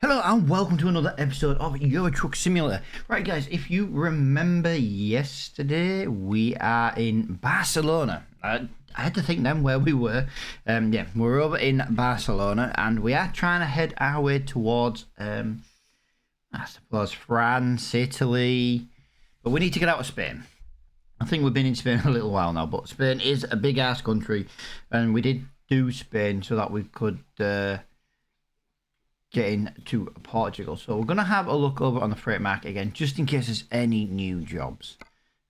Hello and welcome to another episode of Euro Truck Simulator. Right guys, if you remember yesterday, we are in Barcelona. I had to think then where we were. Yeah, we're over in Barcelona and we are trying to head our way towards, I suppose, France, Italy. But we need to get out of Spain. I think we've been in Spain a little while now, but Spain is a big ass country and we did do Spain so that we could get into Portugal. So we're going to have a look over on the freight market again, just in case there's any new jobs.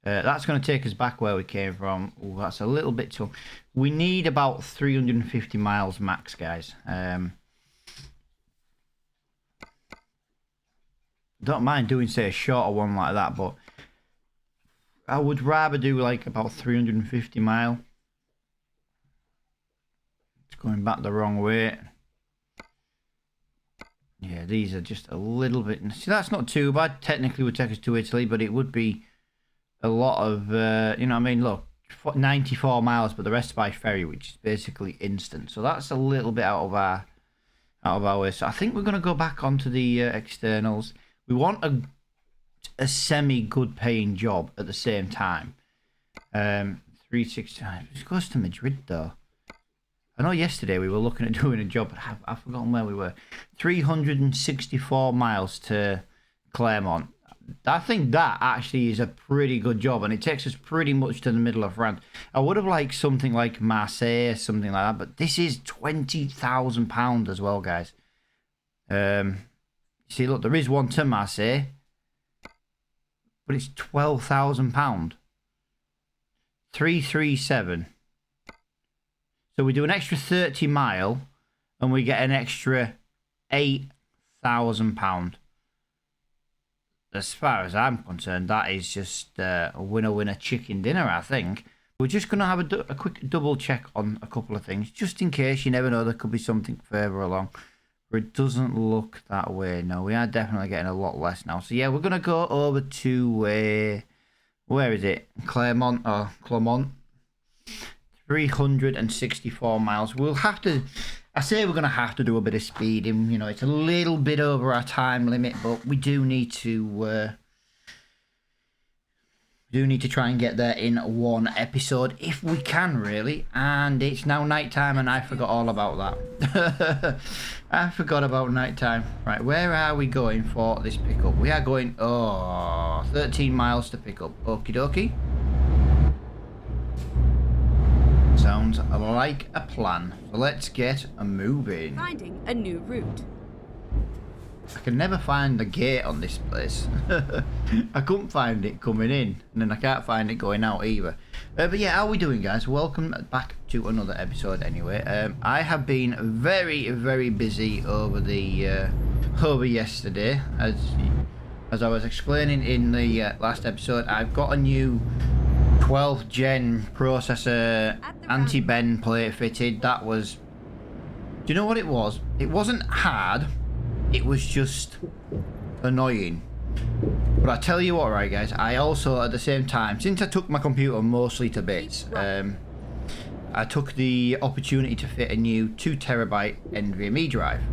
That's going to take us back where we came from. Ooh, that's a little bit too... We need about 350 miles max, guys. Don't mind doing, say, a shorter one like that, but I would rather do like about 350 mile. It's going back the wrong way. Yeah, these are just a little bit... See, that's not too bad. Technically, it would take us to Italy, but it would be a lot of... you know what I mean? Look, 94 miles, but the rest by ferry, which is basically instant. So that's a little bit out of our way. So I think we're going to go back onto the externals. We want a semi-good paying job at the same time. 360... It goes to Madrid, though. I know yesterday we were looking at doing a job, but I've forgotten where we were. 364 miles to Clermont. I think that actually is a pretty good job, and it takes us pretty much to the middle of France. I would have liked something like Marseille, something like that, but this is £20,000 as well, guys. See, look, there is one to Marseille, but it's £12,000. 337. So we do an extra 30 mile and we get an extra £8,000. As far as I'm concerned, that is just a winner-winner chicken dinner, I think. We're just going to have a quick double check on a couple of things, just in case. You never know, there could be something further along. But it doesn't look that way. No, we are definitely getting a lot less now. So yeah, we're going to go over to, where is it? Clermont or Clermont. 364 miles. We'll have to... I say we're going to have to do a bit of speeding. You know, it's a little bit over our time limit, but we do need to... try and get there in one episode, if we can, really. And it's now night time, and I forgot all about that. I forgot about night time. Right, where are we going for this pickup? We are going... 13 miles to pick up. Okie dokie. Sounds like a plan. So let's get moving. Finding a new route. I can never find the gate on this place. I couldn't find it coming in, and then I can't find it going out either. But yeah, how are we doing, guys? Welcome back to another episode anyway. I have been very, very busy over the over yesterday. As I was explaining in the last episode, I've got a new 12th gen processor anti-bend plate fitted. That was... Do you know what it was? It wasn't hard. It was just annoying. But I tell you what, right guys, I also at the same time, since I took my computer mostly to bits, I took the opportunity to fit a new 2TB NVMe drive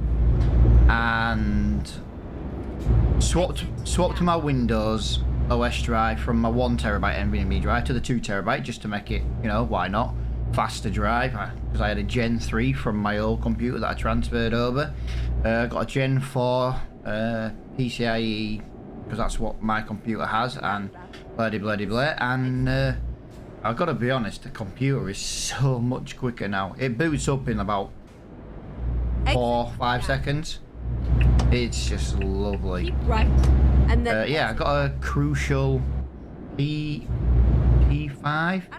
and swapped my Windows OS drive from my 1TB NVMe drive to the 2TB, just to make it, you know, why not, faster drive, because I had a Gen 3 from my old computer that I transferred over. Got a Gen 4 PCIe, because that's what my computer has, and blah and I've got to be honest, the computer is so much quicker now. It boots up in about 4-5 seconds. It's just lovely. Keep right, and then yeah, I got a Crucial P5,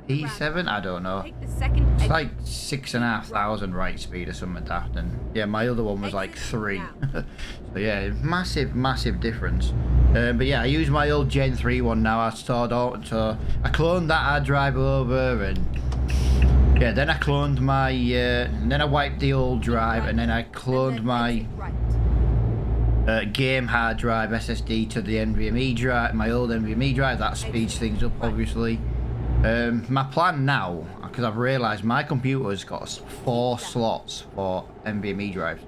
P7, I don't know. take the second It's like 6,500 write speed or something like that, and yeah, my other one was like 3. So yeah, massive difference. But yeah, I use my old Gen 3 one now. I stored out, so I cloned that hard drive over, and yeah, then I cloned my and then I wiped the old drive, and then I cloned my game hard drive SSD to the NVMe drive, my old NVMe drive. That speeds things up, obviously. My plan now, because I've realised my computer's got 4 slots for NVMe drives.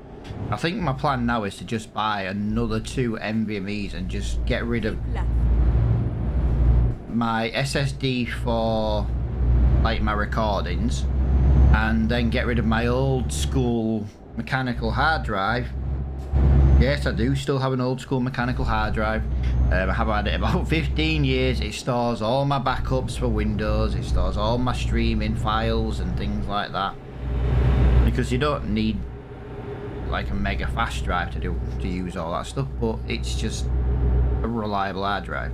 I think my plan now is to just buy another 2 NVMe's and just get rid of Left. my SSD for like my recordings, and then get rid of my old school mechanical hard drive. Yes, I do still have an old school mechanical hard drive. I have had it about 15 years. It stores all my backups for Windows. It stores all my streaming files and things like that. Because you don't need like a mega fast drive to use all that stuff, but it's just a reliable hard drive.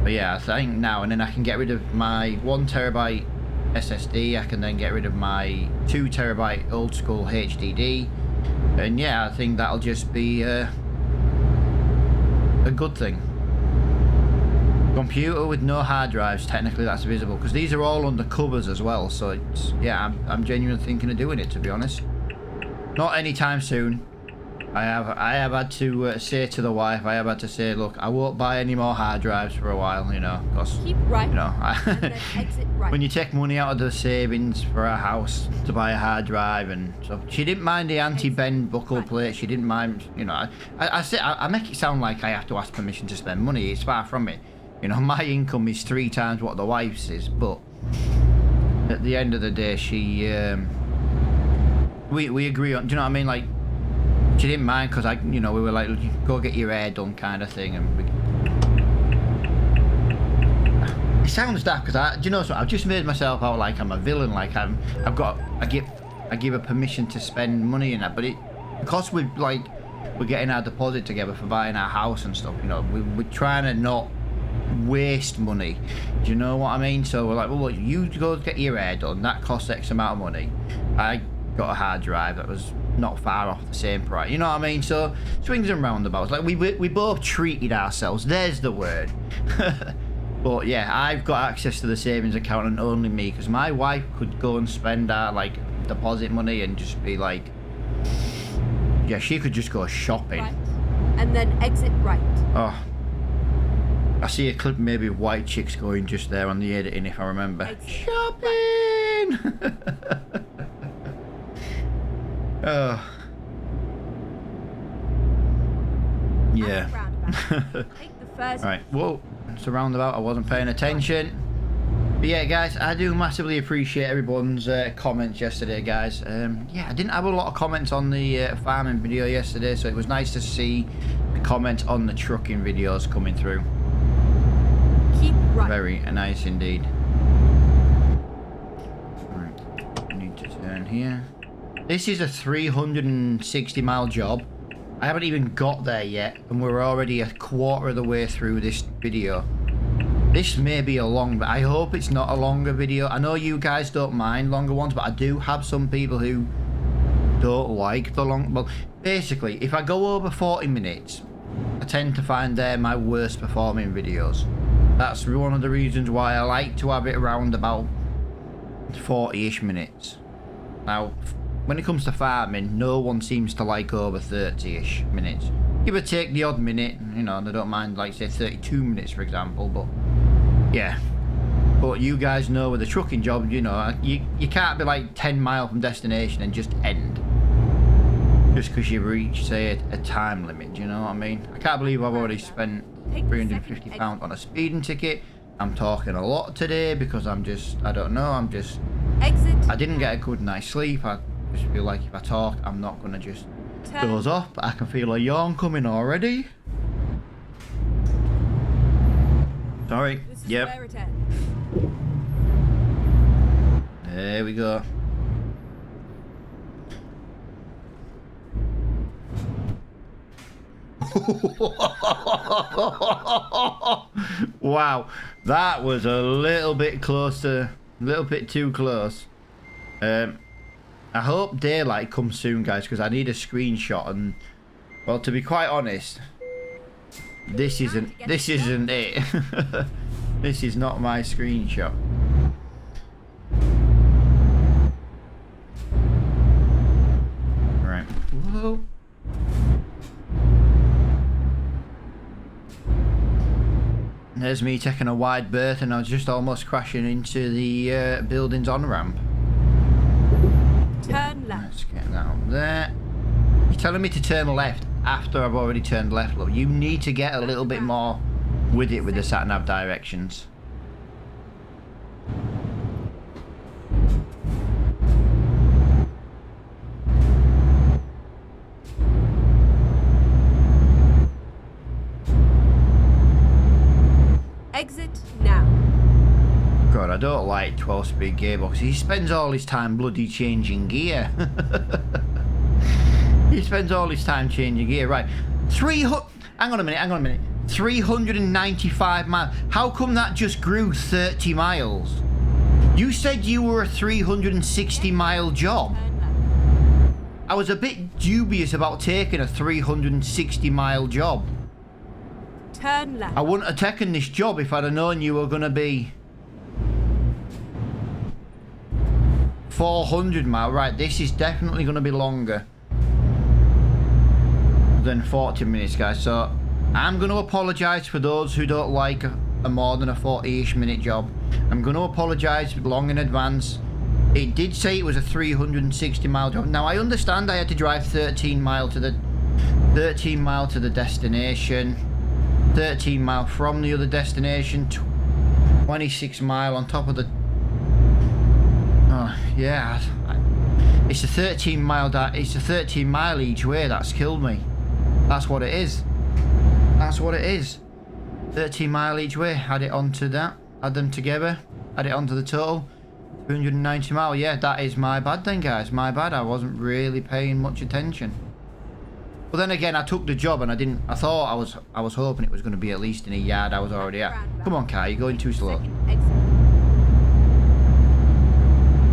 But yeah, I think now, and then I can get rid of my 1 terabyte SSD. I can then get rid of my 2 terabyte old school HDD. And yeah, I think that'll just be a good thing. Computer with no hard drives, technically that's visible, because these are all under covers as well. So it's, yeah, I'm genuinely thinking of doing it, to be honest. Not anytime soon. I have had to say to the wife, I have had to say, look, I won't buy any more hard drives for a while, you know, because, Keep right. you know, And then exit right. when you take money out of the savings for a house to buy a hard drive and stuff. She didn't mind the anti-bend buckle plate. She didn't mind, you know. I make it sound like I have to ask permission to spend money. It's far from it. You know, my income is 3 times what the wife's is, but at the end of the day, she, we agree on, do you know what I mean? Like, she didn't mind because you know, we were like, go get your hair done kind of thing, and it sounds daft because do you know something? I've just made myself out like I'm a villain, like I give her permission to spend money in that, but because we're getting our deposit together for buying our house and stuff, you know, we're trying to not waste money. Do you know what I mean? So we're like, well, look, you go get your hair done, that costs X amount of money. I got a hard drive that was not far off the same price, you know what I mean? So swings and roundabouts, like we both treated ourselves, there's the word. But yeah, I've got access to the savings account, and only me, because my wife could go and spend our like deposit money and just be like, yeah, she could just go shopping. Right. And then exit right. Oh, I see a clip maybe of white chicks going just there on the editing, if I remember. Exit Shopping. Oh. Yeah. Take the first. Right. Whoa. It's a roundabout. I wasn't paying attention. But yeah, guys, I do massively appreciate everyone's comments yesterday, guys. Yeah, I didn't have a lot of comments on the farming video yesterday, so it was nice to see the comments on the trucking videos coming through. Keep right. Very nice indeed. Right. I need to turn here. This is a 360-mile job. I haven't even got there yet, and we're already a quarter of the way through this video. This may be a long, but I hope it's not a longer video. I know you guys don't mind longer ones, but I do have some people who don't like the long. Well, basically, if I go over 40 minutes, I tend to find they're my worst performing videos. That's one of the reasons why I like to have it around about 40-ish minutes. Now, when it comes to farming, no one seems to like over 30-ish minutes. Give or take the odd minute, you know, they don't mind, like, say, 32 minutes, for example, but, yeah. But you guys know with the trucking job, you know, you can't be, like, 10 miles from destination and just end. Just because you've reached, say, a time limit, do you know what I mean? I can't believe I've already spent £350 on a speeding ticket. I'm talking a lot today because I don't know, Exit. I didn't get a good night's sleep. I just feel like if I talk, I'm not going to just doze off. But I can feel a yawn coming already. Sorry. This is Yep. where it ends. There we go. Wow, that was a little bit too close. I hope daylight comes soon, guys, because I need a screenshot. And well, to be quite honest, this isn't it. This is not my screenshot. Right. Whoa. There's me taking a wide berth, and I was just almost crashing into the building's on-ramp. Turn left. Let's get that up there. telling me to turn left after I've already turned left. Look, you need to get a little bit more with it with the sat-nav directions. Exit now. God, I don't like 12-speed gearbox. He spends all his time bloody changing gear. He spends all his time changing gear. Right. Hang on a minute. 395 miles. How come that just grew 30 miles? You said you were a 360-mile job. Turn left. I was a bit dubious about taking a 360-mile job. Turn left. I wouldn't have taken this job if I'd have known you were going to be 400 mile. Right, this is definitely going to be longer than 40 minutes, guys. So I'm going to apologise for those who don't like a more than a 40-ish minute job. I'm going to apologise long in advance. It did say it was a 360 mile job. Now I understand I had to drive 13 mile to the destination, 13 mile from the other destination, 26 mile on top of the... Oh, yeah. It's a 13 mile... It's a 13 mile each way. That's killed me. That's what it is. That's what it is. 13 mile each way. Add it onto that. Add them together. Add it onto the total. 290 mile. Yeah, that is my bad then, guys. My bad. I wasn't really paying much attention. But then again, I took the job and I didn't... I thought I was hoping it was going to be at least in a yard I was already at. Come on, car. You're going too slow. Second exit.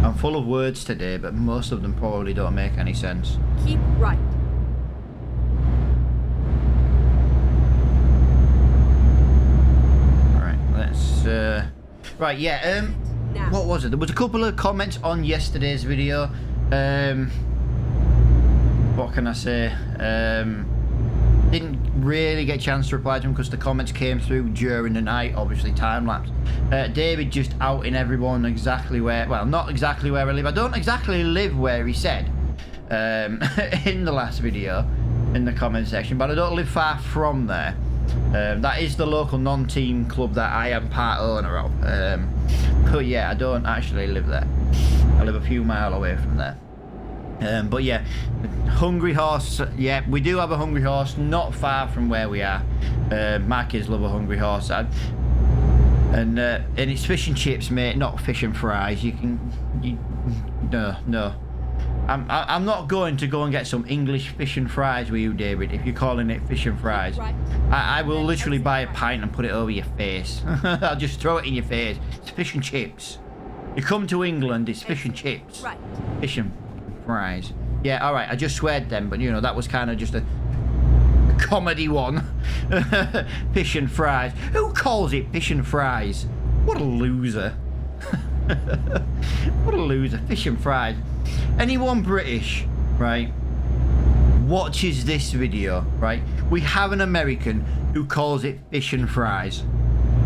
I'm full of words today, but most of them probably don't make any sense. Keep right. Alright, let's... Right, yeah, Now. what was it? There was a couple of comments on yesterday's video. What can I say? Didn't really get a chance to reply to them because the comments came through during the night, obviously time-lapse. David just outing everyone exactly where... Well, not exactly where I live. I don't exactly live where he said in the last video, in the comment section, but I don't live far from there. That is the local non-team club that I am part owner of. But yeah, I don't actually live there. I live a few miles away from there. But yeah, Hungry Horse, yeah, we do have a Hungry Horse not far from where we are. My kids love a Hungry Horse. And it's fish and chips, mate, not fish and fries. No. I'm not going to go and get some English fish and fries with you, David, if you're calling it fish and fries. Right. I will literally buy a pint and put it over your face. I'll just throw it in your face. It's fish and chips. You come to England, it's fish and chips. Right. Fish and fries. Yeah, alright, I just sweared then, but you know, that was kind of just a comedy one. Fish and fries. Who calls it fish and fries? What a loser. What a loser. Fish and fries. Anyone British, right, watches this video, right? We have an American who calls it fish and fries.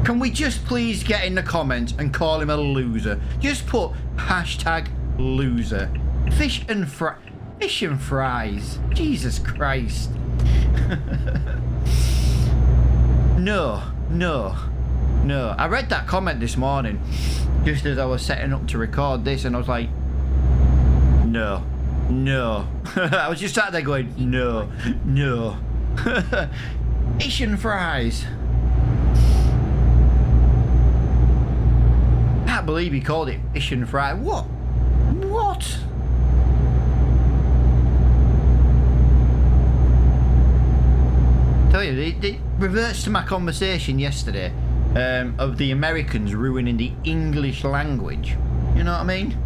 Can we just please get in the comments and call him a loser? Just put hashtag loser. Fish and fries. Jesus Christ. No. I read that comment this morning just as I was setting up to record this, and I was like, no. I was just sat there going, no. Fish and fries. I can't believe he called it fish and fries. What? Tell you, it reverts to my conversation yesterday of the Americans ruining the English language. You know what I mean?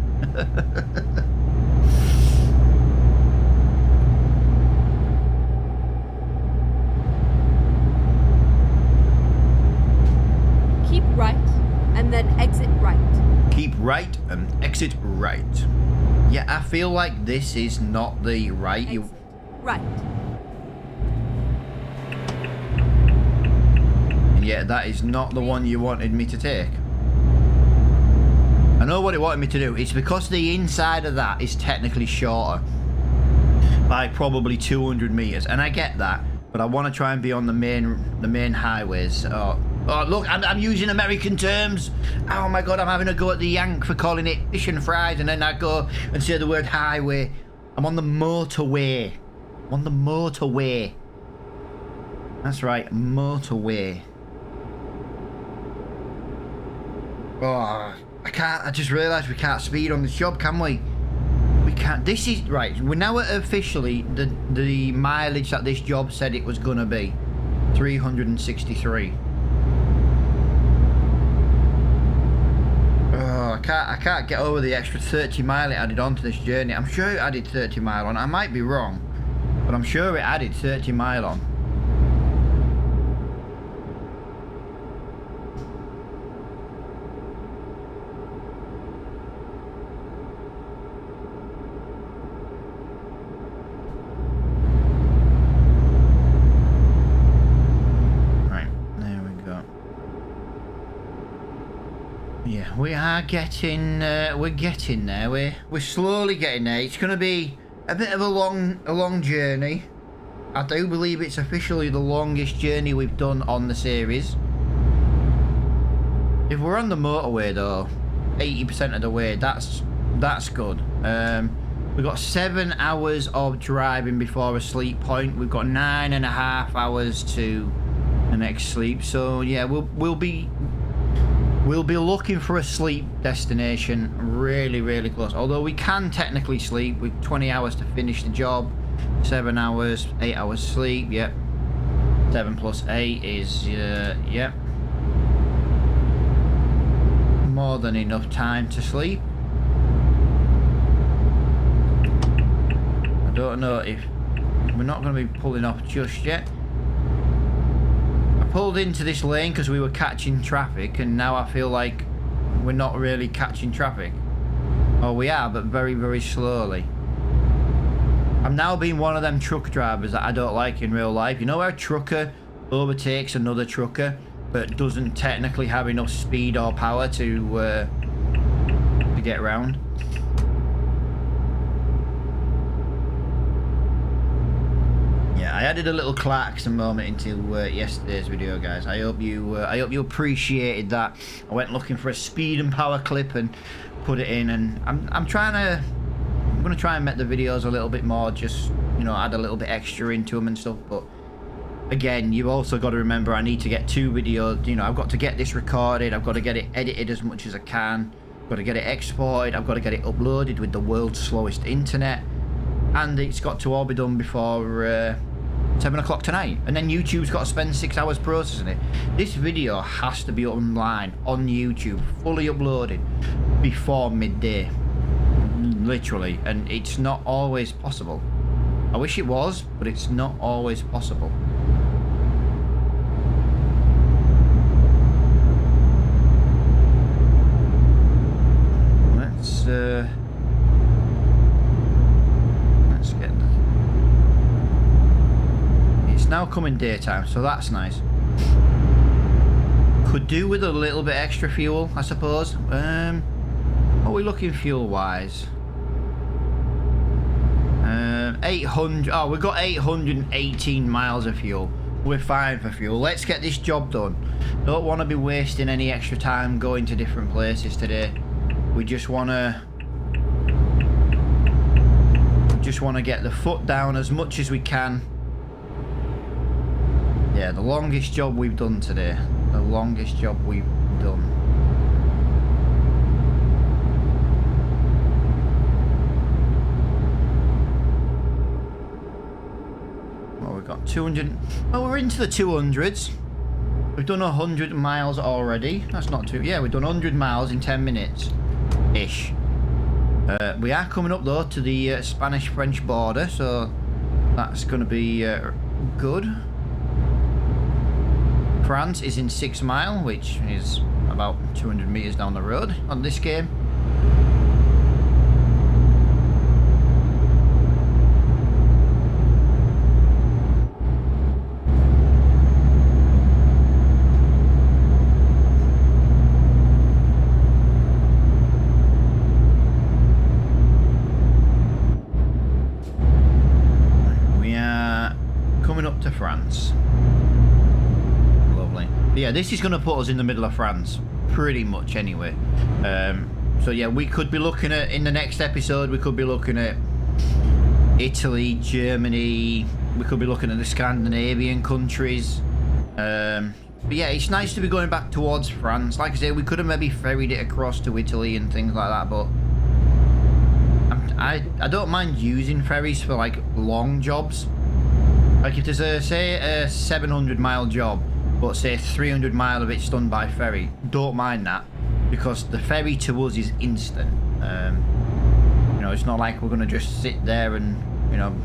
Keep right and then exit right. Keep right and exit right. Yeah, I feel like this is not the right. Exit right. Yeah, that is not the one you wanted me to take. I know what it wanted me to do. It's because the inside of that is technically shorter. by probably 200 meters, and I get that, but I want to try and be on the main highways. Oh look, I'm using American terms. Oh my god, I'm having a go at the Yank for calling it fish and fries, and then I go and say the word highway. I'm on the motorway. I'm on the motorway. That's right, motorway. Oh, I can't. I just realised we can't speed on this job, can we? We can't. This is right. We're now at officially the mileage that this job said it was gonna be, 363. Oh, I can't get over the extra 30 mile it added onto this journey. I'm sure it added 30 mile on. I might be wrong, but I'm sure it added 30 mile on. Yeah, we are getting, we're getting there. We're slowly getting there. It's going to be a bit of a long journey. I do believe it's officially the longest journey we've done on the series. If we're on the motorway though, 80% of the way, that's good. We've got 7 hours of driving before a sleep point. We've got 9.5 hours to the next sleep. So yeah, we'll be looking for a sleep destination really close. Although we can technically sleep with 20 hours to finish the job. 7 hours, 8 hours sleep, yep. 7 plus 8 is, yep. More than enough time to sleep. I don't know if we're not going to be pulling off just yet. Pulled into this lane because we were catching traffic, and now I feel like we're not really catching traffic. Oh, we are, but very slowly. I'm now being one of them truck drivers that I don't like in real life. You know where a trucker overtakes another trucker but doesn't technically have enough speed or power to get around? I added a little Clarkson moment into yesterday's video, guys. I hope you appreciated that. I went looking for a speed and power clip and put it in, and I'm gonna try and make the videos a little bit more, just, you know, add a little bit extra into them and stuff. But again, you've also got to remember, I need to get 2 videos. You know, I've got to get this recorded, I've got to get it edited as much as I can, I've got to get it exported, I've got to get it uploaded with the world's slowest internet, and it's got to all be done before 7 o'clock tonight, and then YouTube's got to spend 6 hours processing it. This video has to be online on YouTube, fully uploaded before midday, literally, and it's not always possible. I wish it was, but it's not always possible. Let's get that. Now coming daytime, so that's nice. Could do with a little bit extra fuel, I suppose. What are we looking fuel wise? 800. Oh, we've got 818 miles of fuel. We're fine for fuel. Let's get this job done. Don't want to be wasting any extra time going to different places today. We just want to get the foot down as much as we can. Yeah, the longest job we've done today. The longest job we've done. Well, we've got 200. Oh, we're into the 200s. We've done 100 miles already. That's not too. Yeah, we've done 100 miles in 10 minutes. Ish. We are coming up, though, to the Spanish-French border, so that's going to be good. France is in 6 Mile, which is about 200 meters down the road on this game. to France. Lovely. But yeah, this is going to put us in the middle of France, pretty much anyway. So yeah, we could be looking at, in the next episode, we could be looking at Italy, Germany, we could be looking at the Scandinavian countries. But yeah, it's nice to be going back towards France. Like I say, we could have maybe ferried it across to Italy and things like that, but I don't mind using ferries for like long jobs. Like if there's a, say, a 700-mile job, but say 300 mile of it's done by ferry, don't mind that, because the ferry to us is instant. You know, it's not like we're gonna just sit there and, you know,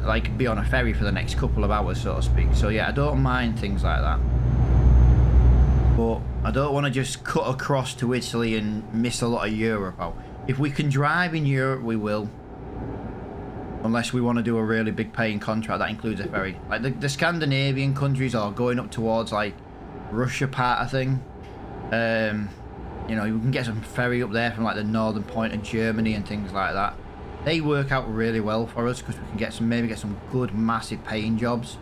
like be on a ferry for the next couple of hours, so to speak. So yeah, I don't mind things like that, but I don't want to just cut across to Italy and miss a lot of Europe out. If we can drive in Europe, we will. Unless we want to do a really big paying contract that includes a ferry. Like the Scandinavian countries are going up towards like Russia part of thing. You know, we can get some ferry up there from like the northern point of Germany and things like that. They work out really well for us because we can get some, maybe get some good massive paying jobs.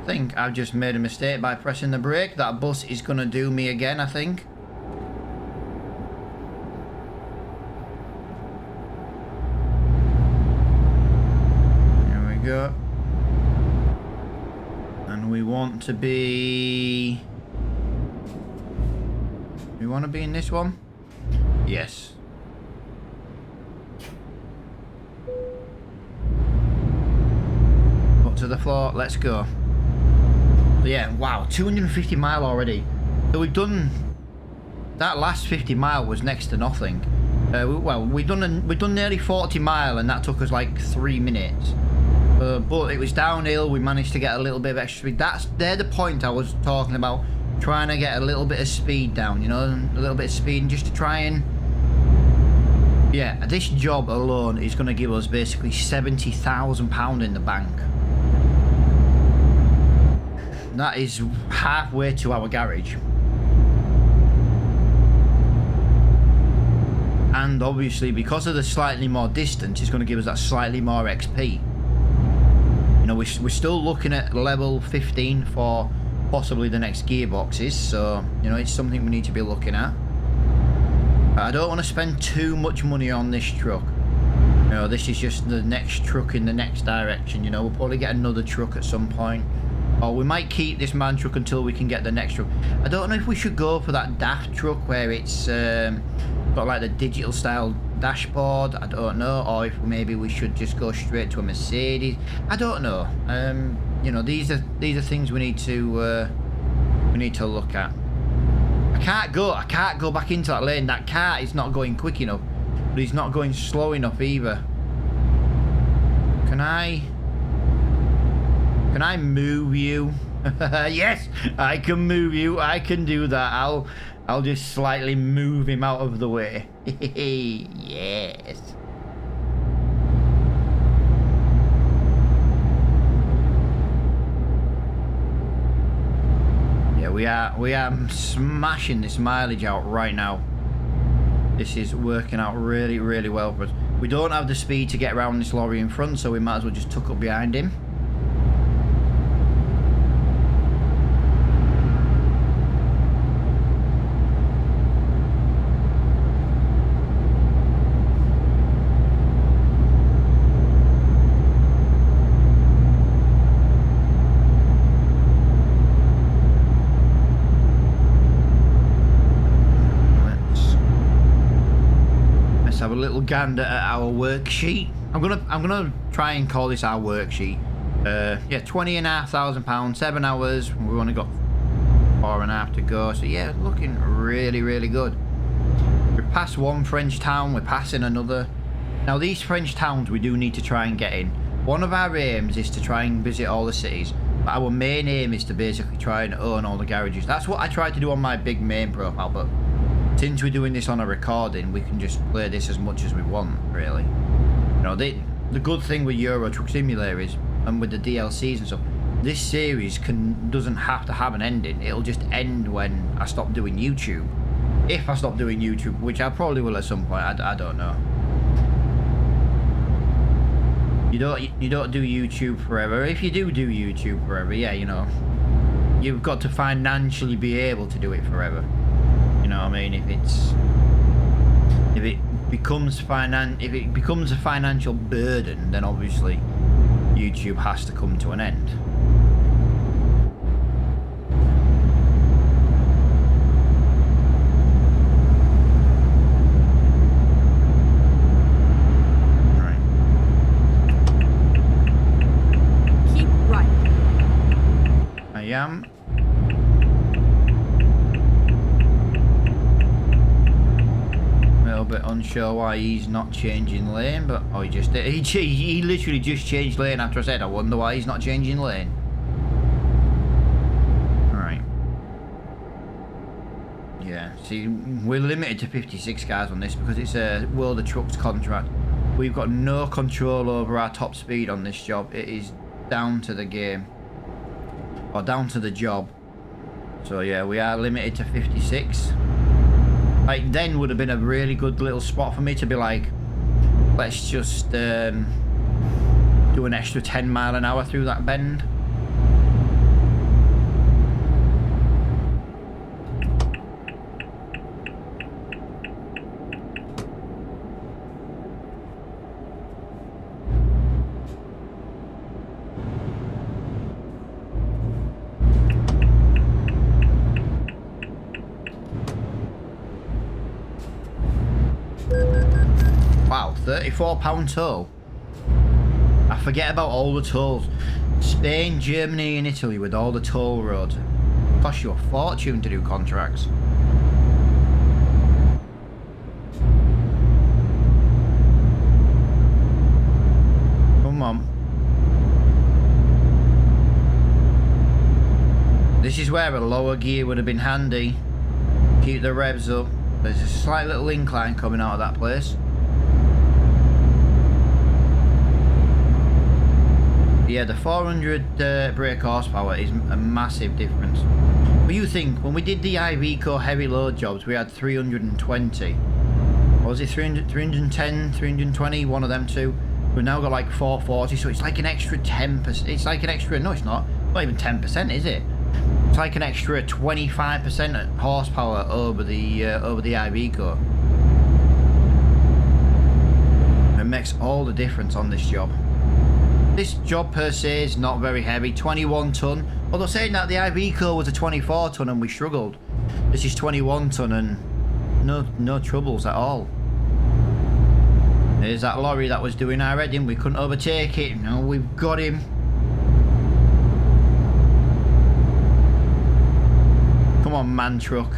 I think I've just made a mistake by pressing the brake. That bus is going to do me again, I think. There we go. And we want to be... We want to be in this one? Yes. Up to the floor, let's go. Yeah, wow, 250 mile already. So we've done, that last 50 mile was next to nothing. Well, we've done nearly 40 mile and that took us like 3 minutes. But it was downhill. We managed to get a little bit of extra speed. They're the point I was talking about, trying to get a little bit of speed down, you know, a little bit of speed just to try and, yeah, this job alone is going to give us basically £70,000 in the bank. That is halfway to our garage. And obviously, because of the slightly more distance, it's going to give us that slightly more XP. You know, we're still looking at level 15 for possibly the next gearboxes. So, you know, it's something we need to be looking at. I don't want to spend too much money on this truck. You know, this is just the next truck in the next direction. You know, we'll probably get another truck at some point. Or we might keep this man truck until we can get the next truck. I don't know if we should go for that daft truck where it's got like the digital style dashboard. I don't know. Or if maybe we should just go straight to a Mercedes. I don't know. You know, these are things we need to look at. I can't go back into that lane. That car is not going quick enough, but he's not going slow enough either. Can I move you? Yes, I can move you. I can do that. I'll just slightly move him out of the way. Yes. Yeah, we are smashing this mileage out right now. This is working out really, really well for us. We don't have the speed to get around this lorry in front, so we might as well just tuck up behind him. Have a little gander at our worksheet. I'm gonna try and call this our worksheet. Yeah, £20,500, 7 hours. We've only got 4.5 to go. So yeah, looking really, really good. We're past one French town. We're passing another. Now these French towns we do need to try and get in. One of our aims is to try and visit all the cities. But our main aim is to basically try and own all the garages. That's what I tried to do on my big main profile, but since we're doing this on a recording, we can just play this as much as we want, really. You know, the good thing with Euro Truck Simulator is, and with the DLCs and stuff, this series doesn't have to have an ending. It'll just end when I stop doing YouTube. If I stop doing YouTube, which I probably will at some point. I don't know. You don't do YouTube forever. If you do YouTube forever, yeah, you know, you've got to financially be able to do it forever. You know what I mean? If it becomes a financial burden, then obviously YouTube has to come to an end. Am. A little bit unsure why he's not changing lane, but oh, he literally just changed lane after I said I wonder why he's not changing lane. Alright. Yeah, see, we're limited to 56 cars on this because it's a World of Trucks contract. We've got no control over our top speed on this job. It is down to the game. Or down to the job. So yeah, we are limited to 56. Like, then would have been a really good little spot for me to be like, let's just do an extra 10 mile an hour through that bend. Wow, £34 toll. I forget about all the tolls. Spain, Germany and Italy with all the toll roads. Cost you a fortune to do contracts. Come on. This is where a lower gear would have been handy. Keep the revs up. There's a slight little incline coming out of that place. Yeah, the 400 brake horsepower is a massive difference. But you think, when we did the Iveco heavy load jobs, we had 320. What was it, 310, 320, one of them two? We've now got like 440, so it's like an extra 10%. It's like an extra, no it's not even 10%, is it? It's like an extra 25% horsepower over the Iveco. It makes all the difference on this job. This job per se is not very heavy, 21 ton. Although saying that, the Iveco was a 24 ton and we struggled. This is 21 ton and no troubles at all. There's that lorry that was doing our heading. We couldn't overtake it. No, we've got him. Come on, man truck.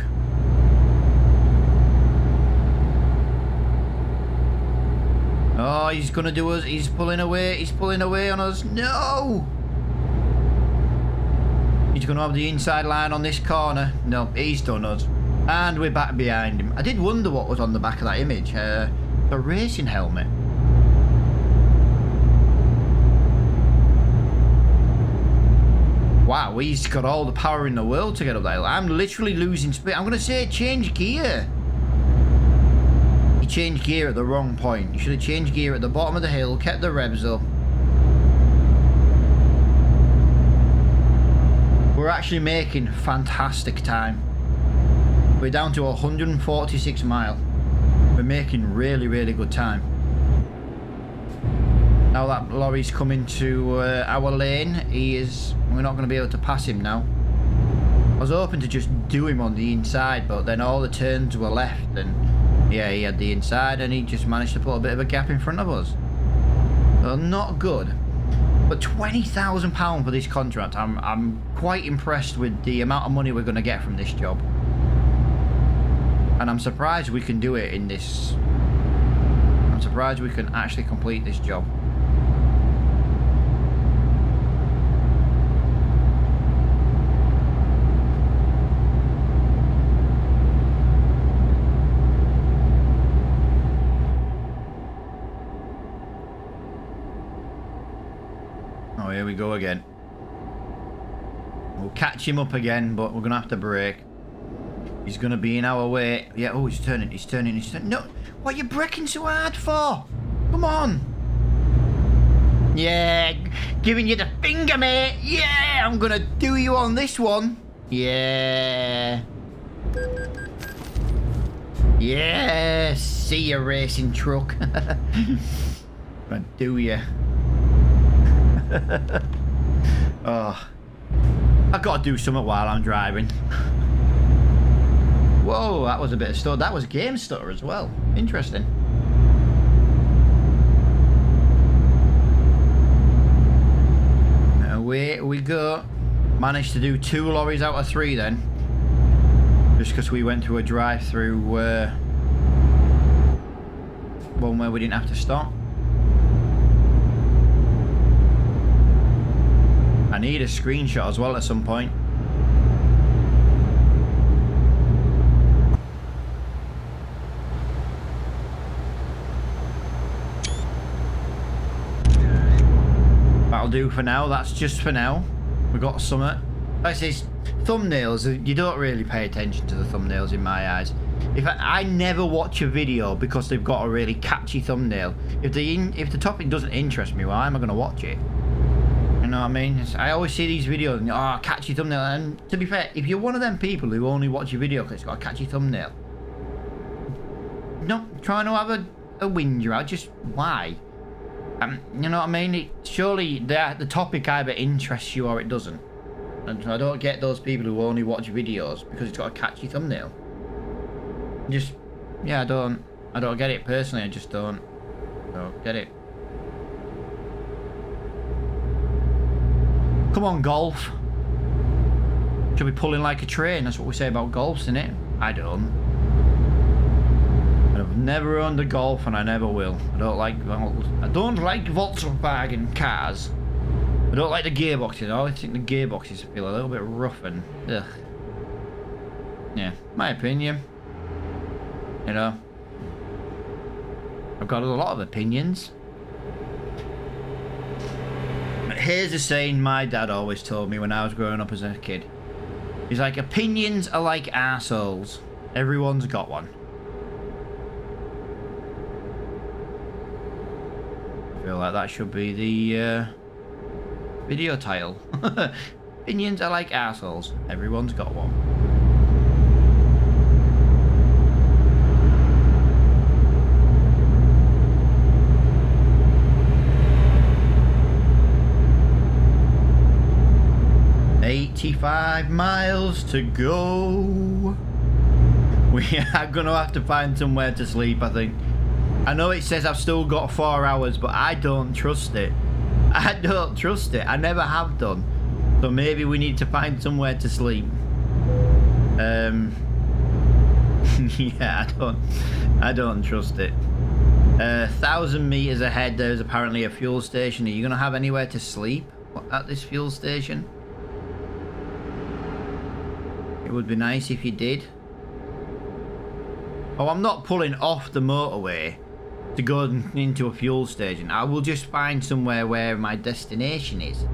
Oh, he's gonna do us. He's pulling away. He's pulling away on us. No! He's gonna have the inside line on this corner. No, he's done us. And we're back behind him. I did wonder what was on the back of that image. The racing helmet. Wow, he's got all the power in the world to get up that hill. I'm literally losing speed. I'm gonna say change gear. He changed gear at the wrong point. You should have changed gear at the bottom of the hill, kept the revs up. We're actually making fantastic time. We're down to 146 mile. We're making really, really good time. Now that lorry's coming to our lane, we're not going to be able to pass him now. I was hoping to just do him on the inside, but then all the turns were left, and yeah, he had the inside, and he just managed to put a bit of a gap in front of us. So not good. But £20,000 for this contract, I'm quite impressed with the amount of money we're going to get from this job. And I'm surprised we can do it in this. I'm surprised we can actually complete this job. Oh, here we go again. We'll catch him up again, but we're going to have to brake. He's going to be in our way. Yeah, oh, he's turning. No, what are you braking so hard for? Come on. Yeah, giving you the finger, mate. Yeah, I'm going to do you on this one. Yeah. Yeah, see you, racing truck. I do you. Oh, I've got to do something while I'm driving. Whoa, that was a bit of stutter. That was game stutter as well. Interesting. Away we go. Managed to do 2 lorries out of 3 then. Just because we went through a drive-through one where we didn't have to stop. I need a screenshot as well at some point. That'll do for now. That's just for now. We got something. Like I say, thumbnails, you don't really pay attention to the thumbnails in my eyes. I never watch a video because they've got a really catchy thumbnail. If the topic doesn't interest me, why am I going to watch it? You know what I mean? I always see these videos and, oh, catchy thumbnail. And to be fair, if you're one of them people who only watch a video because it's got a catchy thumbnail, not trying to have a whinger out, just why? You know what I mean? Surely the topic either interests you or it doesn't. And I don't get those people who only watch videos because it's got a catchy thumbnail. Just, yeah, I don't get it personally. I just don't get it. Come on, golf. Should be pulling like a train. That's what we say about golfs, isn't it? I don't. I've never owned a Golf and I never will. I don't like Volkswagen cars. I don't like the gearboxes. I always think the gearboxes feel a little bit rough and ugh. Yeah, my opinion. You know, I've got a lot of opinions. But here's a saying my dad always told me when I was growing up as a kid. He's like, opinions are like arseholes. Everyone's got one. I feel like that should be the video title. Opinions are like assholes. Everyone's got one. "85 miles to go." We are gonna have to find somewhere to sleep, I think. I know it says I've still got 4 hours, but I don't trust it. I don't trust it. I never have done. So maybe we need to find somewhere to sleep. Yeah, I don't trust it. 1,000 meters ahead, there's apparently a fuel station. Are you gonna have anywhere to sleep at this fuel station? It would be nice if you did. Oh, I'm not pulling off the motorway to go into a fuel station. I will just find somewhere where my destination is.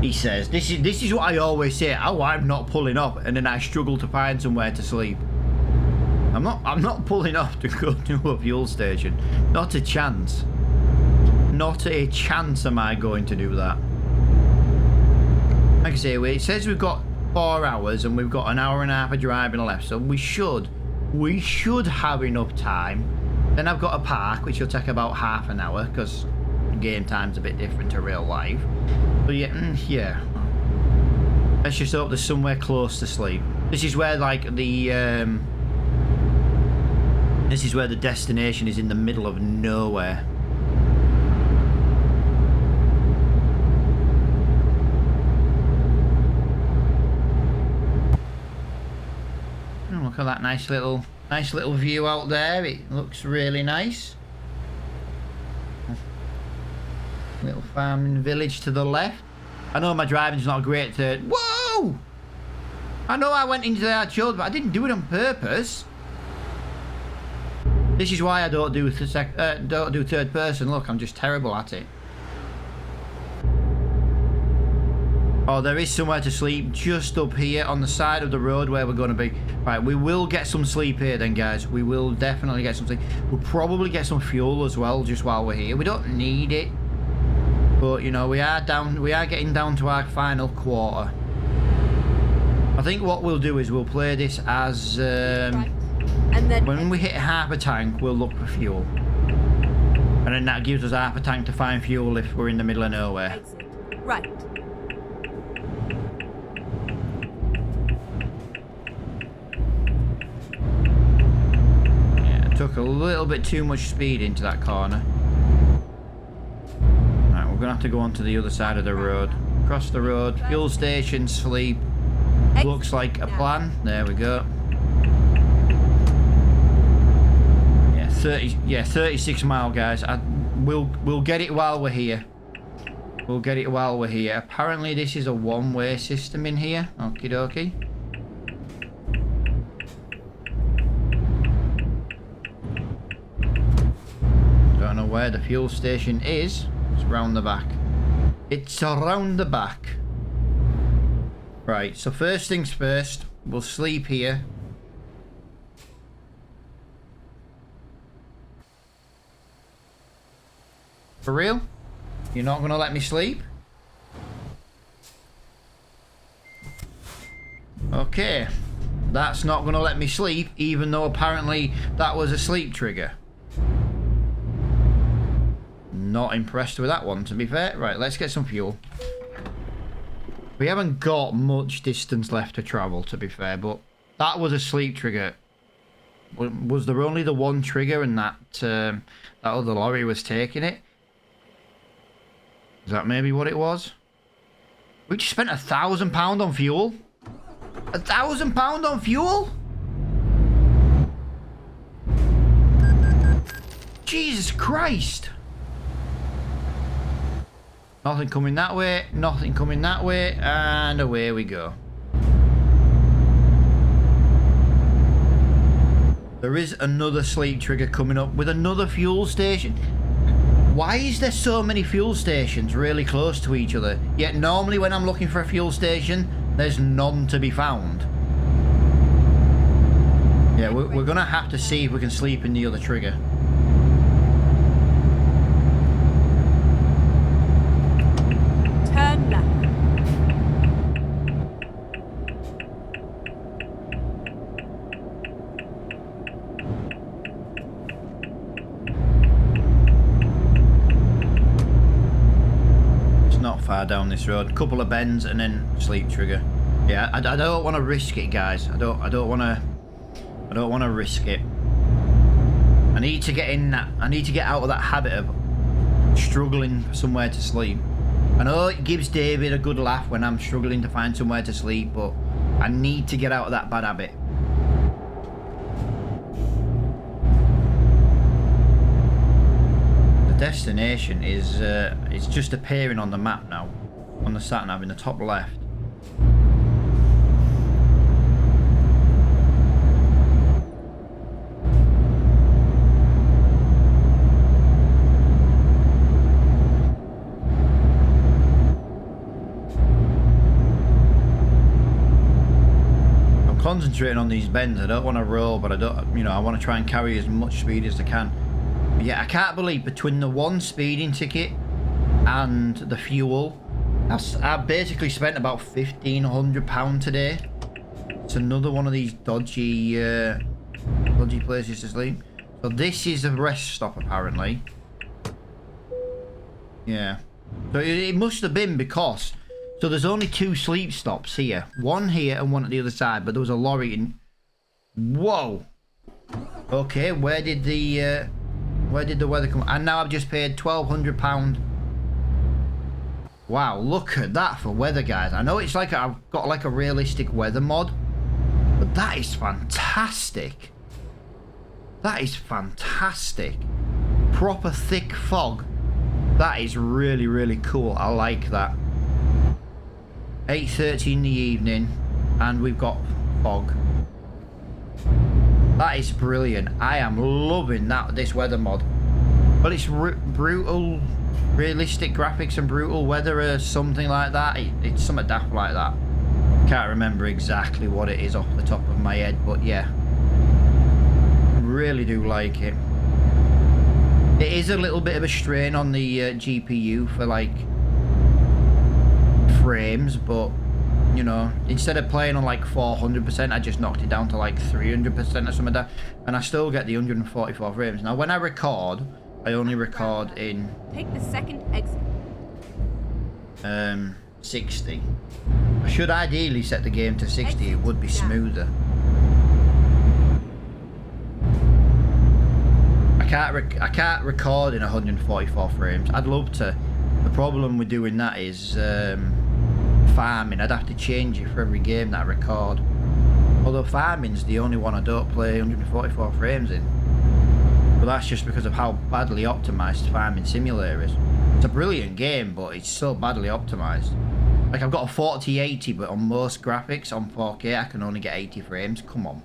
He says, this is what I always say. Oh, I'm not pulling off, and then I struggle to find somewhere to sleep. I'm not pulling off to go to a fuel station. Not a chance. Not a chance am I going to do that. Like I say, it says we've got 4 hours and we've got an hour and a half of driving left, so we should have enough time. Then I've got a park, which will take about half an hour because game time's a bit different to real life. But yeah, let's just hope there's somewhere close to sleep. This is where like the destination is in the middle of nowhere. Look at that nice little view out there. It looks really nice. Little farming village to the left. I know my driving's not great to... Whoa! I know I went into their children, but I didn't do it on purpose. This is why I don't do third person. Look, I'm just terrible at it. Oh, there is somewhere to sleep just up here on the side of the road where we're going to be. Right, we will get some sleep here then, guys. We will definitely get some sleep. We'll probably get some fuel as well just while we're here. We don't need it. But, you know, we are getting down to our final quarter. I think what we'll do is we'll play this as... Right. And then when we hit half a tank, we'll look for fuel. And then that gives us half a tank to find fuel if we're in the middle of nowhere. exit right. Took a little bit too much speed into that corner. Right, we're gonna have to go onto the other side of the road. Cross the road, fuel station, sleep. Looks like a plan. There we go. Yeah, 36 mile, guys. We'll get it while we're here. We'll get it while we're here. Apparently this is a one-way system in here. Okie dokie. Don't know where the fuel station is. It's round the back. It's around the back. Right, so first things first, we'll sleep here. For real? You're not gonna let me sleep? Okay. That's not gonna let me sleep, even though apparently that was a sleep trigger. Not impressed with that one, to be fair. Right, let's get some fuel. We haven't got much distance left to travel, to be fair, but that was a sleep trigger. Was there only the one trigger and that that other lorry was taking it? Is that maybe what it was? We just spent £1,000 on fuel? £1,000 on fuel? Jesus Christ! Nothing coming that way, nothing coming that way, and away we go. There is another sleep trigger coming up with another fuel station. Why is there so many fuel stations really close to each other? Yet normally when I'm looking for a fuel station, there's none to be found. Yeah, we're gonna have to see if we can sleep in the other trigger. Turn left. It's not far down this road. Couple of bends and then sleep trigger. Yeah, I don't want to risk it, guys. I don't want to risk it. I need to get in that. I need to get out of that habit of struggling for somewhere to sleep. I know it gives David a good laugh when I'm struggling to find somewhere to sleep, but I need to get out of that bad habit. The destination is it's just appearing on the map now, on the sat nav in the top left. Concentrating on these bends. I don't want to roll, but I don't, you know, I want to try and carry as much speed as I can. But yeah, I can't believe between the one speeding ticket and the fuel, I've basically spent about £1,500 today. It's another one of these dodgy places to sleep. So this is a rest stop apparently. Yeah. So it must have been because. So there's only 2 sleep stops here. One here and one at the other side, but there was a lorry in... Whoa! Okay, where did the weather come... And now I've just paid £1,200. Wow, look at that for weather, guys. I know it's like I've got like a realistic weather mod, but that is fantastic. That is fantastic. Proper thick fog. That is really, really cool. I like that. 8:30 in the evening and we've got fog. That is brilliant. I am loving this weather mod. But it's brutal realistic graphics and brutal weather or something like that. It's something daft like that. Can't remember exactly what it is off the top of my head, but yeah, really do like it. It is a little bit of a strain on the GPU for like frames, but you know, instead of playing on like 400%, I just knocked it down to like 300% or something like that, and I still get the 144 frames. Now when I record, I only record in Take the second exit. 60. I should ideally set the game to 60, it would be smoother. I can't record in 144 frames. I'd love to. The problem with doing that is farming. I'd have to change it for every game that I record. Although farming's the only one I don't play 144 frames in. But that's just because of how badly optimized Farming Simulator is. It's a brilliant game, but it's so badly optimized. Like, I've got a 4080, but on most graphics on 4K I can only get 80 frames. Come on.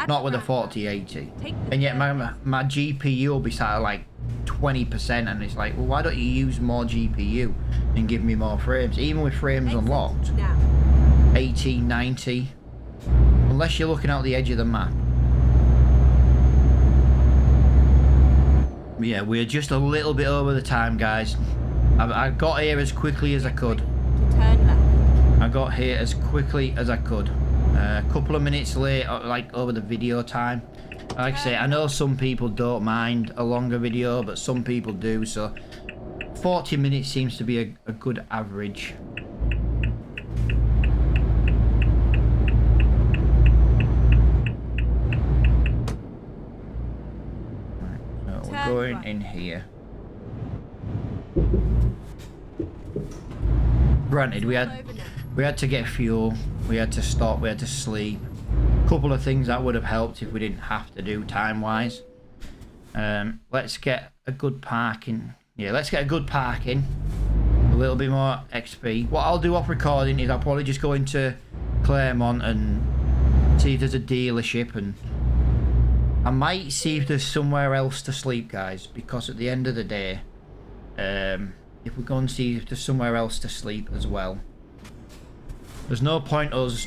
Not with a 4080. And yet my GPU will be sat at like 20%, and it's like, well, why don't you use more GPU and give me more frames? Even with frames unlocked. 80, 90. Unless you're looking out the edge of the map. Yeah, we're just a little bit over the time, guys. I got here as quickly as I could. Turn left. I got here as quickly as I could. A couple of minutes late, like over the video time. Like I say, I know some people don't mind a longer video, but some people do, so 40 minutes seems to be a good average. Right, so we're going in here. Granted, we had to get fuel, we had to stop, we had to sleep. A couple of things that would have helped if we didn't have to do time-wise. Let's get a good parking. Yeah, let's get a good parking. A little bit more XP. What I'll do off recording is I'll probably just go into Claremont and see if there's a dealership, and I might see if there's somewhere else to sleep, guys, because at the end of the day, if we go and see if there's somewhere else to sleep as well, there's no point us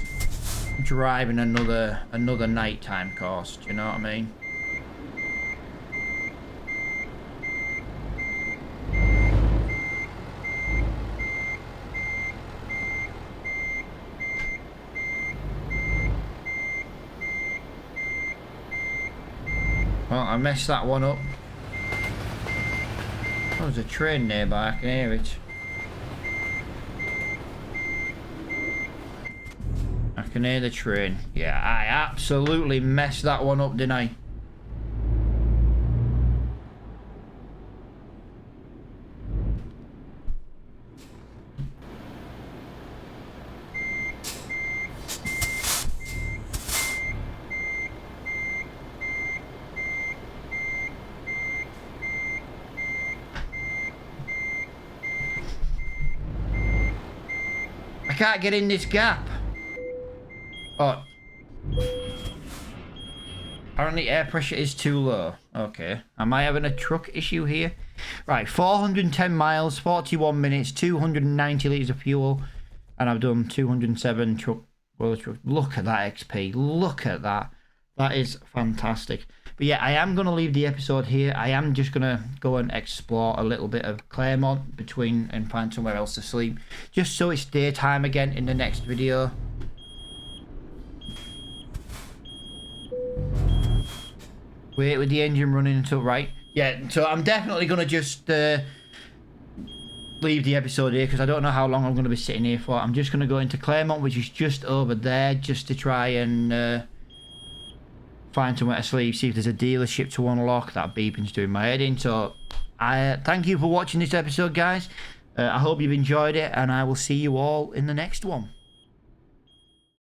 driving another nighttime course. Do you know what I mean? Well, I messed that one up. Oh, there's a train nearby, I can hear it. I can hear the train. Yeah, I absolutely messed that one up, didn't I? I can't get in this gap. Oh. Apparently air pressure is too low. Okay. Am I having a truck issue here? Right, 410 miles, 41 minutes, 290 litres of fuel. And I've done 207 truck. Look at that XP. Look at that. That is fantastic. But yeah, I am going to leave the episode here. I am just going to go and explore a little bit of Claremont between and find somewhere else to sleep. Just so it's daytime again in the next video. Wait with the engine running until right. Yeah, so I'm definitely going to just leave the episode here because I don't know how long I'm going to be sitting here for. I'm just going to go into Claremont, which is just over there, just to try and find somewhere to sleep, see if there's a dealership to unlock. That beeping's doing my head in. So I thank you for watching this episode, guys. I hope you've enjoyed it, and I will see you all in the next one.